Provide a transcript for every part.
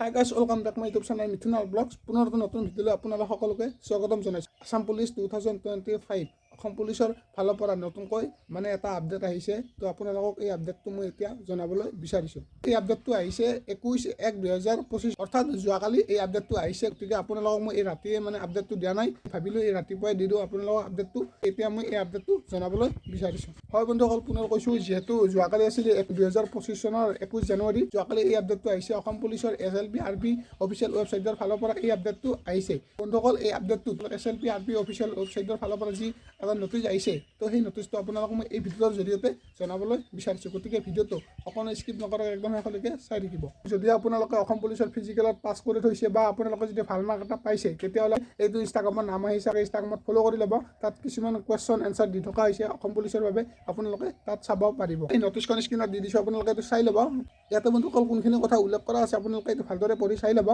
High guys, welcome back my YouTube channel মিথুনাল vlogs. পুনৰ এটা নতুন ভিডিঅ'লৈ আপোনালোক সকলোকে স্বাগতম জনাইছোঁ। আসাম পুলিচ 2025 অসম পুলিচৰ ফালৰ পৰা নতুনকৈ এটা আপডেট আহিছে। তো আপোনালোকক এই আপডেটটো মই এতিয়া জনাবলৈ বিচাৰিছোঁ। এই আপডেটটো আহিছে 21/1/2025, অৰ্থাৎ যোৱাকালি এই আপডেটটো আহিছে। গতিকে আপোনালোকক মই এই ৰাতিয়ে আপডেটটো দিয়া নাই, ভাবিলোঁ এই ৰাতিপুৱাই দি দিওঁ আপোনালোকক আপডেটটো। এতিয়া মই এই আপডেটটো জনাবলৈ বিচাৰিছোঁ। হয় বন্ধুসকল, পুনৰ কৈছোঁ, যিহেতু যোৱাকালি আছিলে 2025 চনৰ 21 জানুৱাৰী, যোৱাকালি এই আপডেটটো আহিছে। অসম পুলিচৰ SLP-RB অফিচিয়েল ৱেবছাইটৰ ফালৰ পৰা এই আপডেটটো আহিছে। বন্ধুসকল, এই আপডেটটো SLP-RB অফিচিয়েল ৱেবছাইটৰ ফালৰ পৰা যি এটা নটিচ আহিছে, তো সেই নটিচটো আপোনালোকক মই এই ভিডিঅ'ৰ জৰিয়তে জনাবলৈ বিচাৰিছোঁ। গতিকে ভিডিঅ'টো অকণো স্কিপ নকৰাকৈ একদম শেষলৈকে চাই থাকিব। যদি আপোনালোকে অসম পুলিচৰ ফিজিকেলত পাছ কৰি থৈছে বা আপোনালোকে যদি ভাল মাৰ্ক এটা পাইছে, তেতিয়াহ'লে এইটো ইনষ্টাগ্ৰামত নাম আহিছে, ইনষ্টাগ্ৰামত ফ'ল' কৰি ল'ব। তাত কিছুমান কুৱেশ্যন এনচাৰ দি থকা হৈছে অসম পুলিচৰ বাবে, আপোনালোকে তাত চাব পাৰিব। এই নটিচখন স্ক্ৰীণত দি দিছোঁ, আপোনালোকে এইটো চাই ল'ব। ইয়াতে বন্ধুসকল কোনখিনি কথা উল্লেখ কৰা আছে আপোনালোকে এইটো ভালদৰে পঢ়ি চাই ল'ব।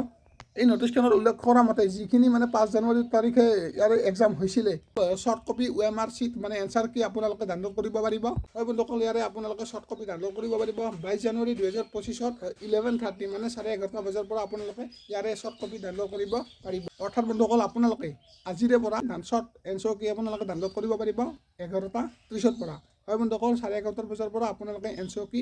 এই নটিচখনত উল্লেখ কৰা মতে যিখিনি 5 জানুৱাৰী তাৰিখে ইয়াৰ এক্সাম হৈছিলে, short copy OMR sheet answer কি আপোনালোকে ডাউনলোড কৰিব পাৰিব। হয় বন্ধুসকল, ইয়াৰে আপোনালোকে শ্বৰ্ট কপি ডাউনলোড কৰিব পাৰিব। 22 জানুৱাৰী 2025 11:30 11:30 বজাৰ পৰা আপোনালোকে ইয়াৰে শ্বৰ্ট কপি ডাউনলোড কৰিব পাৰিব। অৰ্থাৎ বন্ধুসকল, আপোনালোকে আজিৰে পৰা শ্বৰ্ট এনচাৰ কি আপোনালোকে ডাউনলোড কৰিব পাৰিব 11:30 পৰা। হয় বন্ধুসকল, 11:30 বজাৰ পৰা আপোনালোকে এনচাৰ কি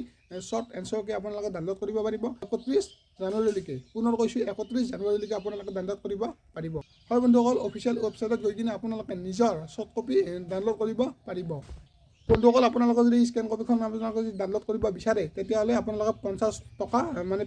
শ্বৰ্ট এনচাৰ কি আপোনালোকে ডাউনলোড কৰিব পাৰিব 31 জানুৱাৰীলৈকে। পুনৰ কৈছোঁ, 31 জানুৱাৰীলৈকে আপোনালোকে ডাউনলোড কৰিব পাৰিব। হয় বন্ধুসকল, অফিচিয়েল ৱেবছাইটত গৈ কিনে আপোনালোকে নিজৰ শ্বৰ্ট কপি ডাউনলোড কৰিব পাৰিব। বন্ধুসকল, আপোনালোকে যদি স্কেন কপিখন আপোনালোকে যদি ডাউনলোড কৰিব বিচাৰে, তেতিয়াহ'লে আপোনালোকে 50 টকা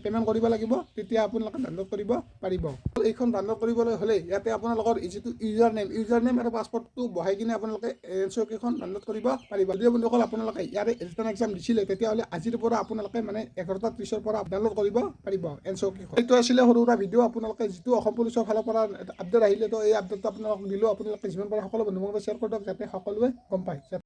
পে'মেণ্ট কৰিব লাগিব, তেতিয়া আপোনালোকে ডাউনলোড কৰিব পাৰিব। এইখন ডাউনলোড কৰিবলৈ হ'লে ইয়াতে আপোনালোকৰ যিটো ইউজাৰ নেম আৰু পাছৱৰ্ডটো বহাই কিনে আপোনালোকে এনচাৰ কিখন ডাউনলোড কৰিব পাৰিব। যদি বন্ধুসকল আপোনালোকে ইয়াৰে ৰিটাৰ্ণ এক্সাম দিছিলে, তেতিয়াহ'লে আজিৰ পৰা আপোনালোকে 11:30 পৰা ডাউনলোড কৰিব পাৰিব এনচাৰ কিখন। এইটো আছিলে সৰু সুৰা ভিডিঅ', আপোনালোকে যিটো অসম পুলিচৰ ফালৰ পৰা আপডেট আহিলে, তো এই আপডেটটো আপোনালোকক দিলোঁ। আপোনালোকে যিমান পাৰে সকলো বন্ধু বান্ধৱক শ্বেয়াৰ কৰি দিয়ক, যাতে সকলোৱে গম পায়।